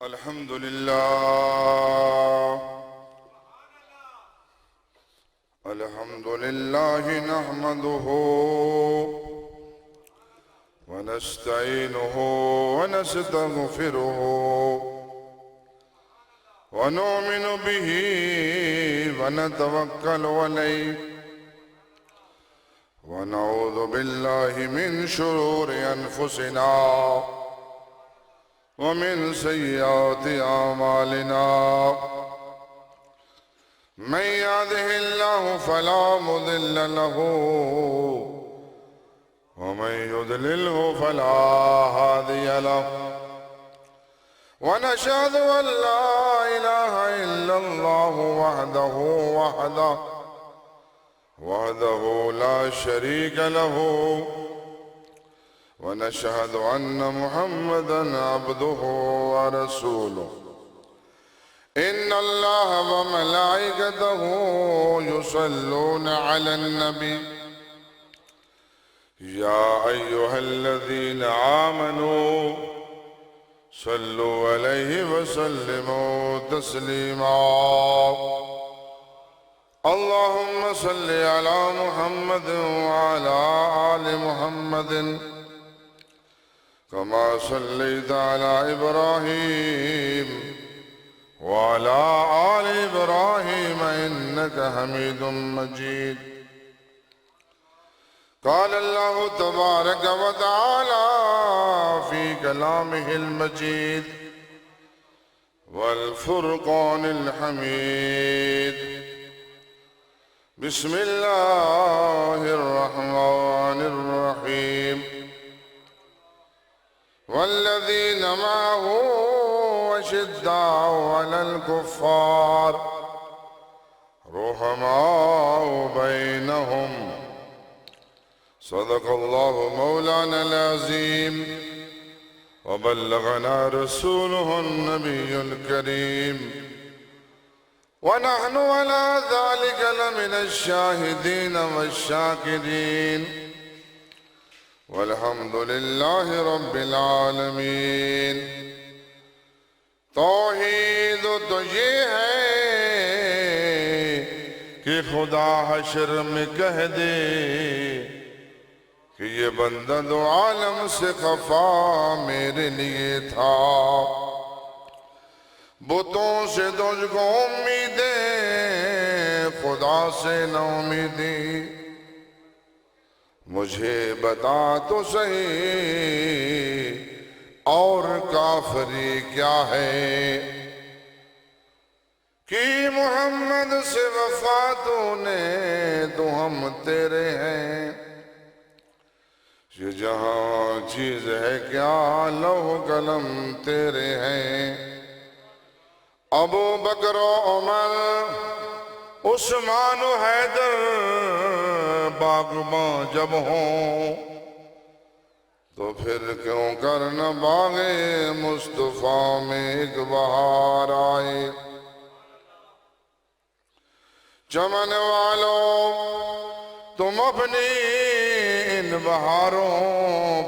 الحمد لله الحمد لله نحمده ونستعينه ونستغفره ونؤمن به ونتوكل عليه ونعوذ بالله من شرور أنفسنا ومن سيئات أعمالنا من يهده الله فلا مضل له ومن يضلله فلا هادي له ونشهد أن لا إله إلا الله وحده لا شريك له ونشهد أن محمدًا عبده ورسوله إن الله وملائكته يصلون على النبي يا أيها الذين آمنوا صلوا عليه وسلموا تسليما اللهم صل على محمد وعلى آل محمد كما صليت على إبراهيم وعلى آل إبراهيم إنك حميد مجيد قال الله تبارك وتعالى في كلامه المجيد والفرقان الحميد بسم الله الرحمن الرحيم والذين معه أشداء على الكفار رحماء بينهم صدق الله مولانا العظيم وبلغنا رسوله النبي الكريم ونحن على ذلك لمن الشاهدين والشاكرين والحمد لله رب العالمین۔ توحید تو یہ ہے کہ خدا حشر میں کہہ دے کہ یہ بندہ دو عالم سے خفا میرے لیے تھا، بتوں سے تجھ کو امیدیں خدا سے نہ امیدیں، مجھے بتا تو صحیح اور کافری کیا ہے، کہ محمد سے وفا تو نے تو ہم تیرے ہیں، یہ جہاں چیز ہے کیا لوح قلم تیرے ہیں، ابو بکر و عمر عثمان و حیدر باغباں جب ہوں تو پھر کیوں کرنا باغ مصطفیٰ میں ایک بہار آئے، چمن والوں تم اپنی ان بہاروں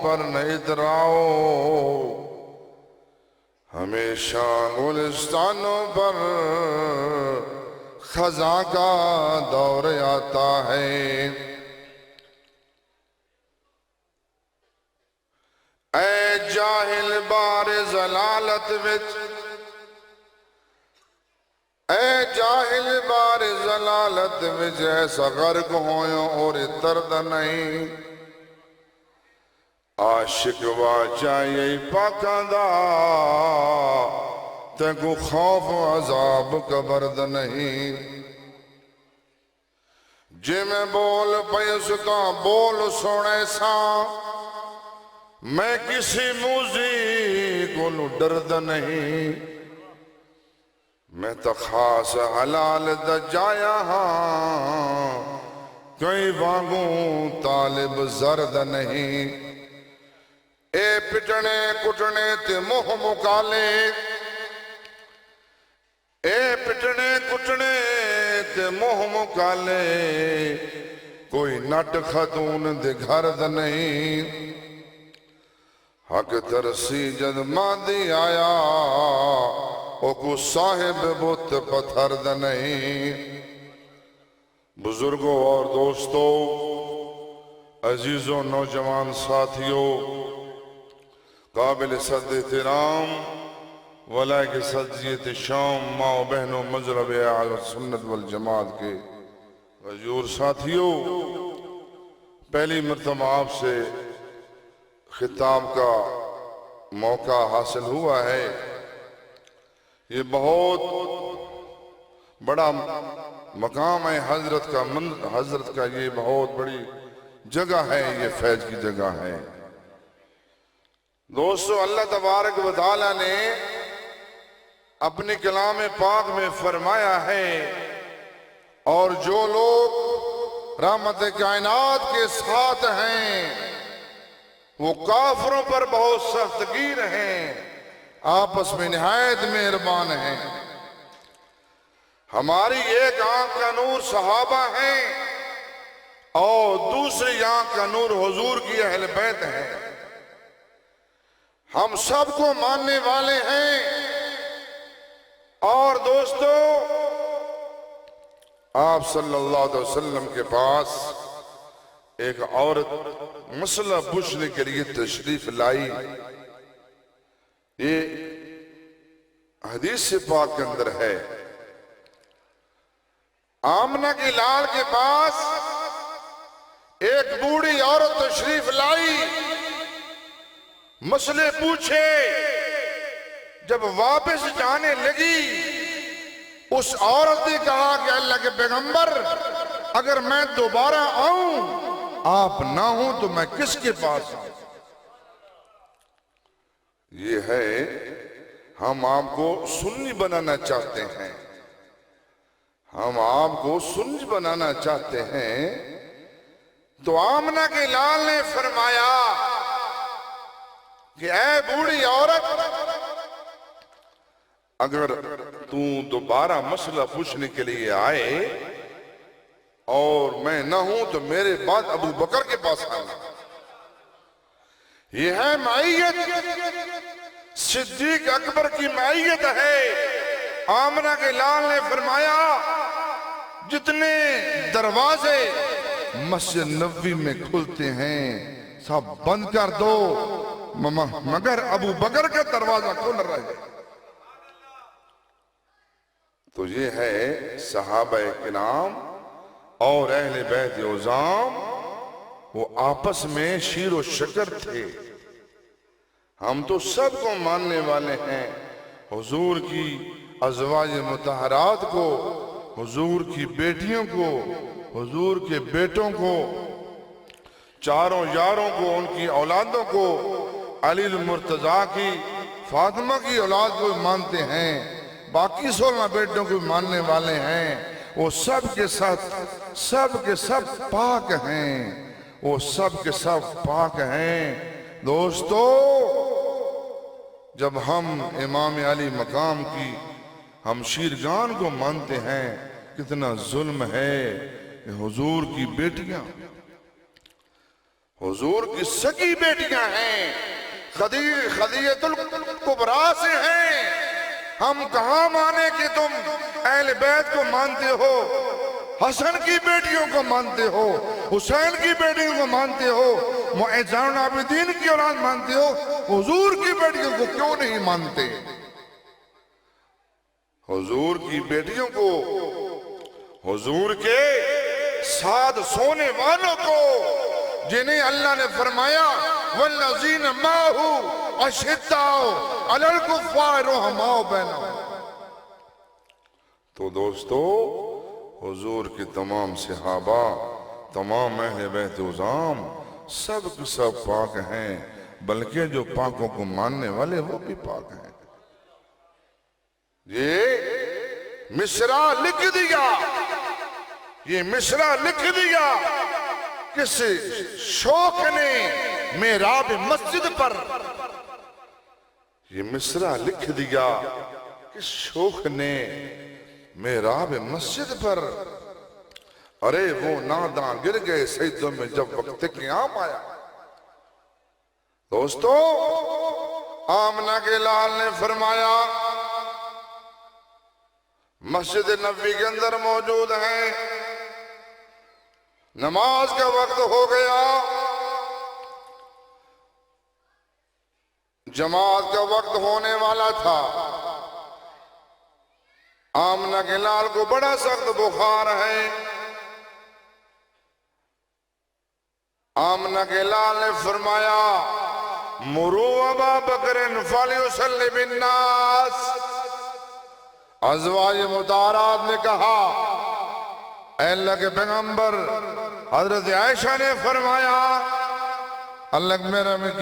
پر نہ اتراؤ، ہمیشہ گلستانوں پر خزاں کا دور آتا ہے، اے جاہل بار ضلالت وچ، اے جاہل بار ضلالت وچ ایسا غرق ہویوں اور درد نہیں، عاشق واجائے پاکاں دا تے کو خوف و عذاب کا برد نہیں، جے میں بول پیستا بول سونے سا، میں کسی موزی کو ڈرد نہیں، میں تو خاص حلال دا جایا ہاں، کوئی وانگوں طالب زرد نہیں، اے پٹنے کٹنے تے موہ مکالے، اے پٹنے کٹنے تے موہ مکالے، نٹ خاتون دے گھر دا نہیں حق ترسی جد مادی آیا او کو صاحب بت پتھر دا نہیں بزرگوں اور دوستوں عزیزوں نوجوان ساتھیوں قابل صد احترام ولائق صدیت شام ماں و بہنوں مذہب اہل سنت والجماعت کے غیور ساتھیوں پہلی مرتبہ آپ سے خطاب کا موقع حاصل ہوا ہے یہ بہت بڑا مقام ہے حضرت کا یہ بہت بڑی جگہ ہے یہ فیض کی جگہ ہے دوستو اللہ تبارک و تعالی نے اپنی کلام پاک میں فرمایا ہے اور جو لوگ رحمت کائنات کے ساتھ ہیں وہ کافروں پر بہت سخت گیر ہیں آپس میں نہایت مہربان ہیں ہماری ایک آنکھ کا نور صحابہ ہیں اور دوسری آنکھ کا نور حضور کی اہل بیت ہے ہم سب کو ماننے والے ہیں اور دوستو آپ صلی اللہ علیہ وسلم کے پاس ایک عورت مسئلہ پوچھنے کے لیے تشریف لائی یہ حدیث پاک کے اندر ہے آمنہ کی لال کے پاس ایک بوڑھی عورت تشریف لائی مسئلے پوچھے جب واپس جانے لگی اس عورت نے کہا کہ اللہ کے پیغمبر اگر میں دوبارہ آؤں آپ نہ ہوں تو میں کس کے پاس آؤں یہ ہے ہم آپ کو سنی بنانا چاہتے ہیں ہم آپ کو سنی بنانا چاہتے ہیں تو آمنہ کے لال نے فرمایا کہ اے بوڑھی عورت اگر تو دوبارہ مسئلہ پوچھنے کے لیے آئے اور میں نہ ہوں تو میرے بعد ابو بکر کے پاس آنا یہ ہے معیت صدیق اکبر کی معیت ہے آمنہ کے لال نے فرمایا جتنے دروازے مسجد نبوی میں کھلتے ہیں سب بند کر دو مگر ابو بکر کا دروازہ کھل رہے تو یہ ہے صحابہ کرام اور اہل بیت عظام وہ آپس میں شیر و شکر تھے ہم تو سب کو ماننے والے ہیں حضور کی ازواج مطہرات کو حضور کی بیٹیوں کو حضور کے بیٹوں کو چاروں یاروں کو ان کی اولادوں کو علی المرتضیٰ کی فاطمہ کی اولاد کو مانتے ہیں باقی 16 بیٹوں کو ماننے والے ہیں وہ سب کے سب پاک ہیں وہ سب کے سب پاک ہیں دوستو جب ہم امام علی مقام کی ہم شیرگان کو مانتے ہیں کتنا ظلم ہے کہ حضور کی بیٹیاں حضور کی سگی بیٹیاں ہیں خدیجۃ الکبریٰ سے ہیں ہم کہاں مانے کہ تم اہل بیت کو مانتے ہو حسن کی بیٹیوں کو مانتے ہو حسین کی بیٹیوں کو مانتے ہو معزز العابدین کی اولاد مانتے ہو حضور کی بیٹیوں کو کیوں نہیں مانتے حضور کی بیٹیوں کو حضور کے ساتھ سونے والوں کو جنہیں اللہ نے فرمایا والذین معه اشداء علی الکفار رحماء بینہم تو دوستو حضور کی تمام صحابہ تمام اہل بیت عظام سب کے سب پاک ہیں بلکہ جو پاکوں کو ماننے والے وہ بھی پاک ہیں یہ مصرع لکھ دیا یہ مصرع لکھ دیا کس شوق نے محراب مسجد پر یہ مصرع لکھ دیا کس شوق نے محراب مسجد پر ارے وہ ناداں گر گئے سجدوں میں جب وقت قیام آیا۔ دوستو آمنہ کے لال نے فرمایا مسجد نبوی کے اندر موجود ہیں، نماز کا وقت ہو گیا، جماعت کا وقت ہونے والا تھا۔ آمنہ کے لال کو بڑا سخت بخار ہے۔ آمنہ کے لال نے فرمایا مرو ابا بکر فلیصلی بالناس۔ ازواج مطہرات نے کہا اے اللہ کے پیغمبر، حضرت عائشہ نے فرمایا اللہ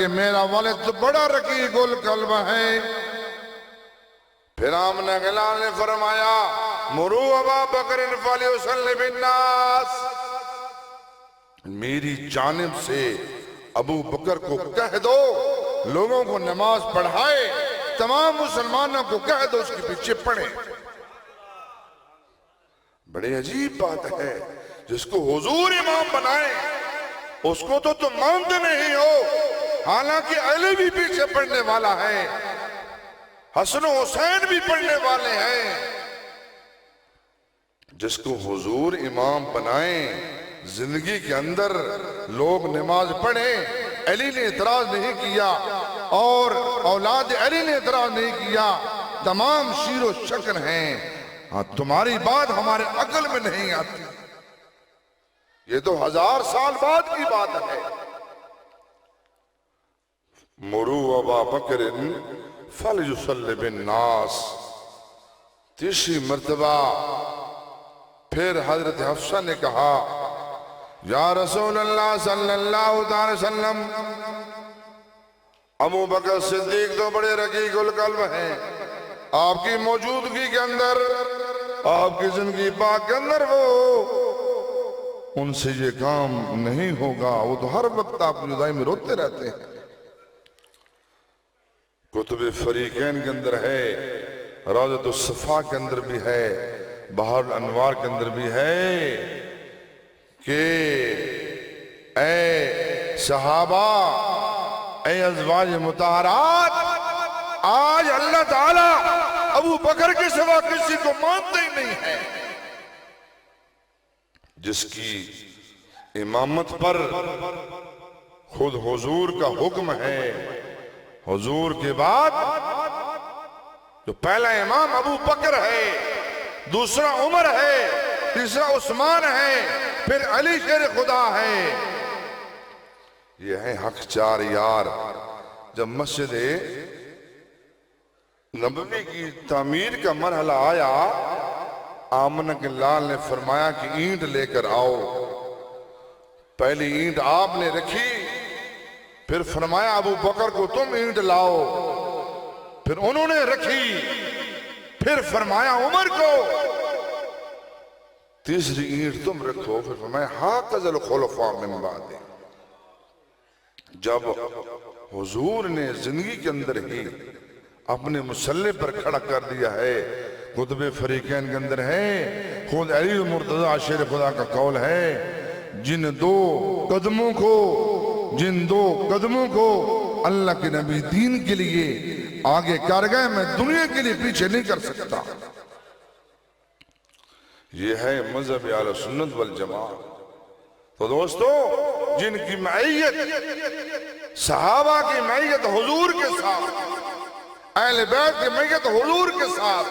میرا والد تو بڑا رقیق القلب ہے۔ پھر آمنہ کے لال نے فرمایا مرو ابا بکر فلیصلی بالناس، میری جانب سے ابو بکر کو کہہ دو لوگوں کو نماز پڑھائے، تمام مسلمانوں کو کہہ دو اس کے پیچھے پڑھیں۔ بڑی عجیب بات ہے، جس کو حضور امام بنائیں اس کو تو تم مانتے نہیں ہو، حالانکہ علی بھی پیچھے پڑھنے والا ہے، حسن و حسین بھی پڑھنے والے ہیں۔ جس کو حضور امام بنائیں، زندگی کے اندر لوگ نماز پڑھیں، علی نے اعتراض نہیں کیا اور اولاد علی نے اعتراض نہیں کیا، تمام شیر و شکر ہیں، ہاں تمہاری بات ہمارے عقل میں نہیں آتی، یہ تو 1000 سال بعد کی بات ہے۔ مرو ابا بکر فلیصلی بالناس، تیسری مرتبہ پھر حضرت حفصہ نے کہا یا رسول اللہ صلی اللہ علیہ وسلم، ابو بکر صدیق تو بڑے رقیق القلب ہیں، آپ کی موجودگی کے اندر، آپ کی زندگی پاک کے اندر ان سے یہ کام نہیں ہوگا، وہ تو ہر وقت آپ کی جدائی میں روتے رہتے ہیں۔ کتب فریقین کے اندر ہے، روضۃ الصفا کے اندر بھی ہے، بحر الانوار کے اندر بھی ہے کہ اے صحابہ، اے ازواج مطہرات، آج اللہ تعالیٰ ابو بکر کے سوا کسی کو مانتے ہی نہیں ہے۔ جس کی امامت پر خود حضور کا حکم ہے، حضور کے بعد جو پہلا امام ابو بکر ہے، دوسرا عمر ہے، تیسرا عثمان ہے، پھر علی شیر خدا ہے۔ یہ ہے حق چار یار۔ جب مسجد نبوی کی تعمیر کا مرحلہ آیا، آمنہ کے لال نے فرمایا کہ اینٹ لے کر آؤ۔ پہلی اینٹ آپ نے رکھی، پھر فرمایا ابو بکر کو تم اینٹ لاؤ، پھر انہوں نے رکھی، پھر فرمایا عمر کو تیسری اینٹ تم رکھو، پھر فرمایا ہاکذا الخلفاء من بعد۔ جب حضور نے زندگی کے اندر ہی اپنے مسلح پر کھڑا کر دیا ہے، کتب فریقین کے اندر ہے، خود علی مرتضیٰ شیر خدا کا قول ہے، جن دو قدموں کو اللہ کے نبی دین کے لیے آگے کر گئے، میں دنیا کے لیے پیچھے نہیں کر سکتا۔ یہ ہے مذہب اہل سنت والجماعت۔ تو دوستو، جن کی معیت صحابہ کی معیت حضور کے ساتھ، اہل بیت کی معیت حضور کے ساتھ،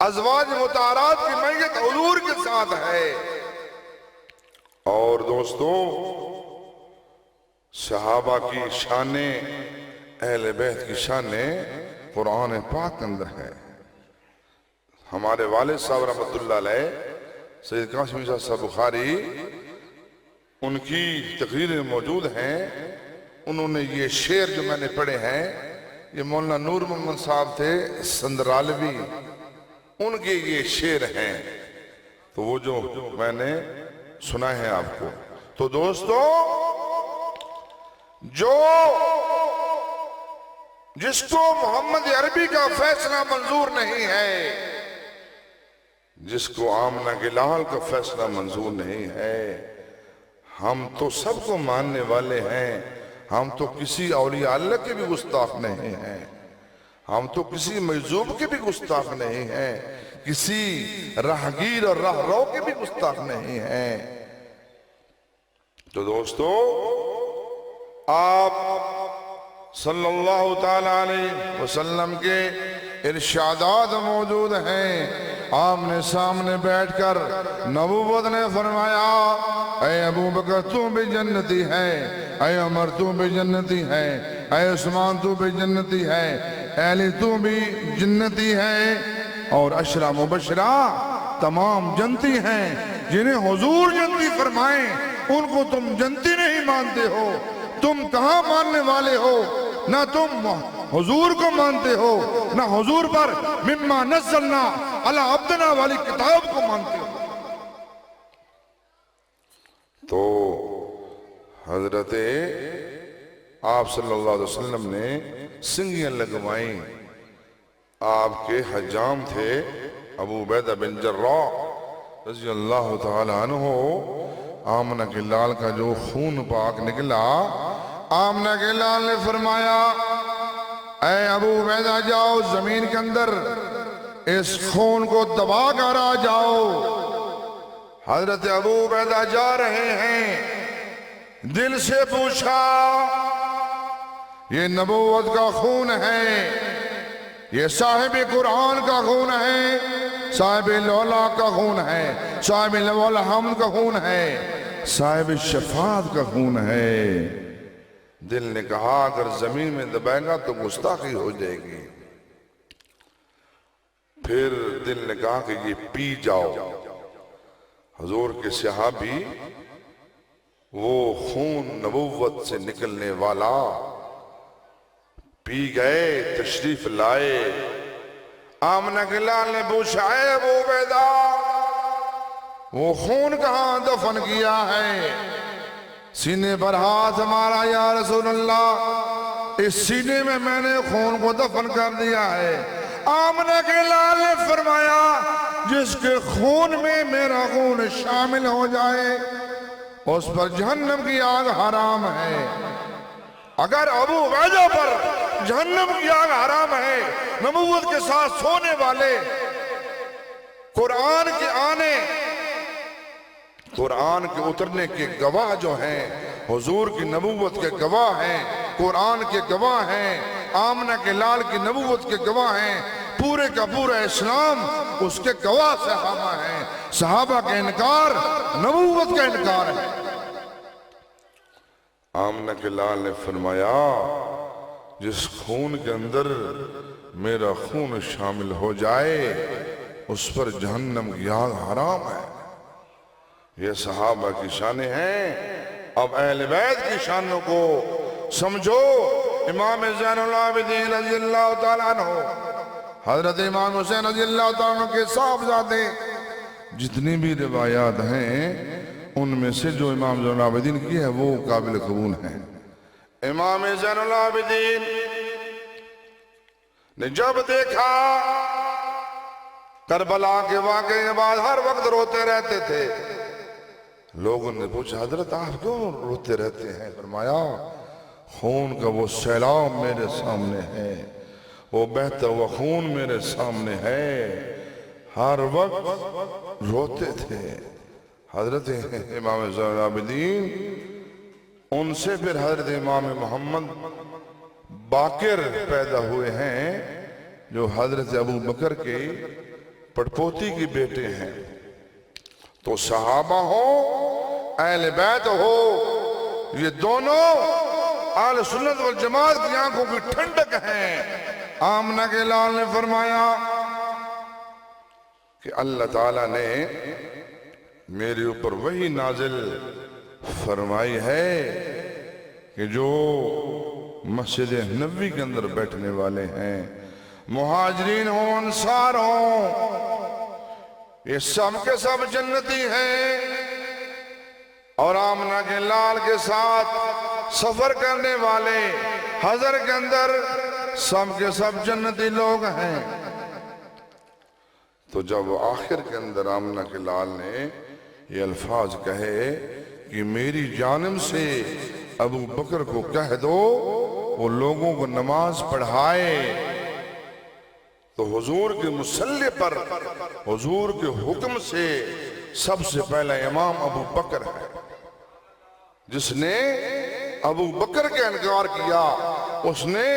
ازواج مطہرات کی معیت حضور کے ساتھ ہے۔ اور دوستو، صحابہ کی شانیں، اہل بیت کی شانیں قرآن پاک اندر ہے۔ ہمارے والد صاحب رحمۃ اللہ علیہ سید قاسم صاحب بخاری، ان کی تقریریں موجود ہیں، انہوں نے یہ شعر جو میں نے پڑھے ہیں، یہ مولانا نور محمد صاحب تھے سندرالوی، ان کے یہ شعر ہیں، تو وہ جو میں نے سنا ہے آپ کو۔ تو دوستو، جس کو محمد عربی کا فیصلہ منظور نہیں ہے، جس کو آمنہ کے لال کا فیصلہ منظور نہیں ہے۔ ہم تو سب کو ماننے والے ہیں، ہم تو کسی اولیاء اللہ کے بھی گستاخ نہیں ہیں، ہم تو کسی مجذوب کے بھی گستاخ نہیں ہیں، کسی راہگیر اور راہ رو کے بھی گستاخ نہیں ہیں۔ تو دوستو، آپ صلی اللہ تعالی علیہ وسلم کے ارشادات موجود ہیں۔ آپ نے سامنے بیٹھ کر نبوت نے فرمایا، اے ابو بکر تو بھی جنتی ہے، اے عمر تو بھی جنتی ہے، اے عثمان تو بھی جنتی ہے، اے علی تو بھی جنتی ہے، اور عشرہ مبشرہ تمام جنتی ہیں۔ جنہیں حضور جنتی فرمائیں ان کو تم جنتی نہیں مانتے ہو، تم کہاں ماننے والے ہو؟ نہ تم حضور کو مانتے ہو، نہ حضور پر مما نزلنا علی عبدنا والی کتاب کو مانتے ہو۔ تو حضرت آپ صلی اللہ علیہ وسلم نے سنگیاں لگوائیں۔ آپ کے حجام تھے ابو عبیدہ بن جراح رضی اللہ تعالی عنہ۔ آمنہ کے لال کا جو خون پاک نکلا، آمنہ کے لال نے فرمایا، اے ابو عبیدہ جاؤ زمین کے اندر اس خون کو دبا کر آ جاؤ۔ حضرت ابو عبیدہ جا رہے ہیں، دل سے پوچھا، یہ نبوت کا خون ہے، یہ صاحب قرآن کا خون ہے، صاحب لولا کا خون ہے، صاحب لولا حمد کا خون ہے، صاحب شفاعت کا خون ہے۔ دل نے کہا اگر زمین میں دبائے گا تو گستاخی ہو جائے گی۔ پھر دل نے کہا کہ یہ پی جاؤ۔ حضور کے صحابی وہ خون نبوت سے نکلنے والا پی گئے، تشریف لائے۔ آمنہ کے لال نے پوچھا، اے ابو عبیدہ وہ خون کہاں دفن کیا ہے؟ سینے پر ہاتھ ہمارا یا رسول اللہ، اس سینے میں نے خون کو دفن کر دیا ہے۔ آمنہ کے لال نے فرمایا، جس کے خون میں میرا خون شامل ہو جائے اس پر جہنم کی آگ حرام ہے۔ اگر ابو عبیدہ پر جہنم کی آگ حرام ہے، نبوت کے ساتھ سونے والے، قرآن کے آنے، قرآن کے اترنے کے گواہ جو ہیں، حضور کی نبوت کے گواہ ہیں، قرآن کے گواہ ہیں، آمنہ کے لال کی نبوت کے گواہ ہیں، پورے کا پورا اسلام اس کے گواہ صحابہ ہیں۔ صحابہ کا انکار نبوت کا انکار ہے۔ آمنہ کے لال نے فرمایا، جس خون کے اندر میرا خون شامل ہو جائے اس پر جہنم کی آگ حرام ہے۔ یہ صحابہ کی شانیں ہیں۔ اب اہل بیت کی شانوں کو سمجھو۔ امام زین العابدین رضی اللہ تعالیٰ عنہ، حضرت امام حسین رضی اللہ تعالیٰ عنہ کے صاحبزادے، جتنی بھی روایات ہیں ان میں سے جو امام زین العابدین کی ہے وہ قابل قبول ہیں۔ امام زین العابدین نے جب دیکھا کربلا کے واقعے کے بعد ہر وقت روتے رہتے تھے۔ لوگوں نے پوچھا، حضرت آپ کیوں روتے رہتے ہیں؟ فرمایا، خون کا وہ سیلاب میرے سامنے ہے، وہ بہتا ہوا خون میرے سامنے ہے، ہر وقت روتے تھے۔ حضرت امام زین العابدین، ان سے پھر حضرت امام محمد باقر پیدا ہوئے ہیں جو حضرت ابو بکر کے پڑپوتی کی بیٹے ہیں۔ تو صحابہ ہو، اہل بیت ہو، یہ دونوں اہل سنت والجماعت کی آنکھوں کی ٹھنڈک ہیں۔ آمنہ کے لال نے فرمایا کہ اللہ تعالیٰ نے میرے اوپر وہی نازل فرمائی ہے کہ جو مسجد نبوی کے اندر بیٹھنے والے ہیں، مہاجرین ہوں، انصار ہوں، یہ سب کے سب جنتی ہیں۔ اور آمنہ کے لال کے ساتھ سفر کرنے والے حضر کے اندر سب کے سب جنتی لوگ ہیں۔ تو جب آخر کے اندر آمنہ کے لال نے یہ الفاظ کہے کہ میری جانب سے ابو بکر کو کہہ دو وہ لوگوں کو نماز پڑھائے، تو حضور کے مصلی پر حضور کے حکم سے سب سے پہلا امام ابو بکر ہے۔ جس نے ابو بکر کے انکار کیا اس نے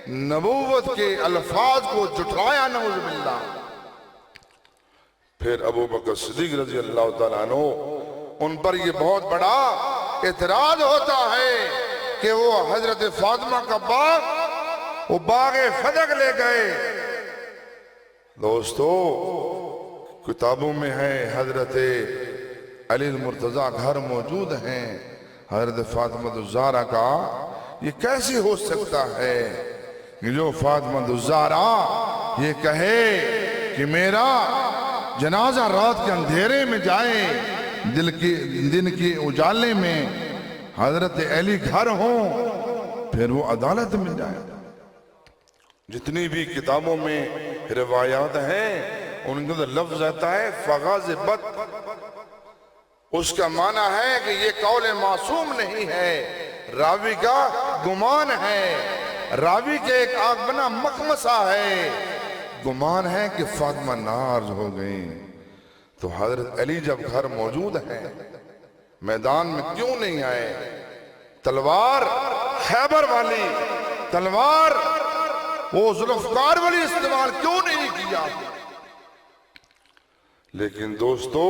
نبوت کے الفاظ کو جھٹلایا، نعوذ باللہ۔ پھر ابو بکر صدیق رضی اللہ تعالیٰ عنہ، ان پر یہ بہت بڑا اعتراض ہوتا ہے کہ وہ حضرت فاطمہ کا باغ، وہ باغ فدق لے گئے۔ دوستو کتابوں میں ہے حضرت علی المرتضیٰ گھر موجود ہیں، حضرت فاطمہ الزہرا کا یہ کیسے ہو سکتا ہے کہ جو فاطمہ الزہرا یہ کہے کہ میرا جنازہ رات کے اندھیرے میں جائے، دن کے اجالے میں حضرت علی گھر ہوں، پھر وہ عدالت میں جائے۔ جتنی بھی کتابوں میں روایات ہیں ان کے اندر لفظ آتا ہے فغاضبت، اس کا معنی ہے کہ یہ قول معصوم نہیں ہے، راوی کا گمان ہے، راوی کے ایک آنکھ بنا مخمصہ ہے، گمان ہے کہ فاطمہ ناراض ہو گئیں۔ تو حضرت علی جب گھر موجود ہیں میدان میں کیوں نہیں آئے؟ تلوار خیبر والی، تلوار وہ ذوالفقار والی استعمال کیوں نہیں کیا؟ لیکن دوستو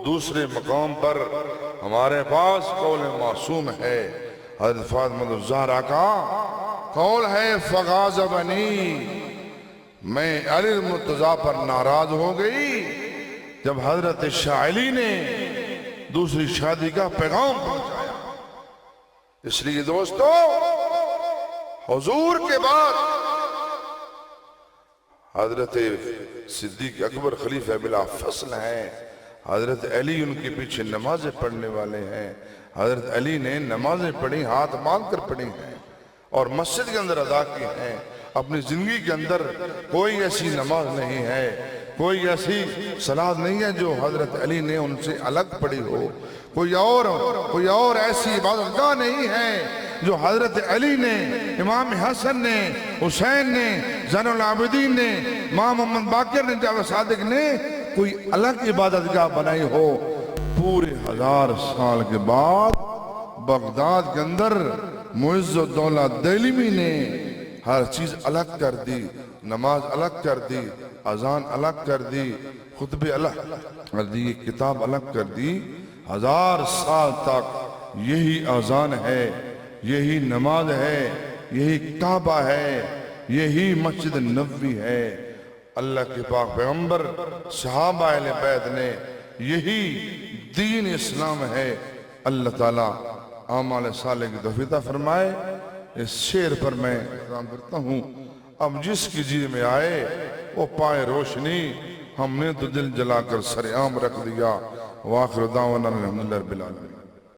دوسرے مقام پر ہمارے پاس قول معصوم ہے، حضرت فاطمہ الزہرا کا قول ہے فغاضبنی، میں علی المرتضیٰ پر ناراض ہو گئی جب حضرت شاہ علی نے دوسری شادی کا پیغام پہنچایا۔ اس لیے دوستو حضور کے بعد حضرت صدیق اکبر خلیفہ بلا فصل ہیں، حضرت علی ان کے پیچھے نمازیں پڑھنے والے ہیں، حضرت علی نے نمازیں پڑھی، ہاتھ باندھ کر پڑھی ہیں اور مسجد کے اندر ادا کی ہیں۔ اپنی زندگی کے اندر کوئی ایسی نماز نہیں ہے، کوئی ایسی صلاۃ نہیں ہے جو حضرت علی نے ان سے الگ پڑھی ہو، کوئی اور ایسی عبادت گاہ نہیں ہے جو حضرت علی نے، امام حسن نے، حسین نے، زین العابدین نے، امام محمد باقر نے، جعفر صادق نے کوئی الگ عبادت گاہ بنائی ہو۔ پورے 1000 سال کے بعد بغداد کے اندر معز الدولہ دہلوی نے ہر چیز الگ کر دی، نماز الگ کر دی، اذان الگ کر دی، خطبے الگ کر دی، کتاب الگ کر دی۔ 1000 سال تک یہی اذان ہے، یہی نماز ہے، یہی کعبہ ہے، یہی مسجد نبوی ہے۔ اللہ کے پاک پیغمبر، صحابہ اہل بیت نے یہی دین اسلام ہے۔ اللہ تعالیٰ اعمال صالح کی توفیق عطا فرمائے۔ اس شعر پر میں اعتراض کرتا ہوں، اب جس کی جی میں آئے وہ پائے روشنی، ہم نے تو دل جلا کر سر عام رکھ دیا۔ وآخر دعوانا الحمدللہ رب العالمین۔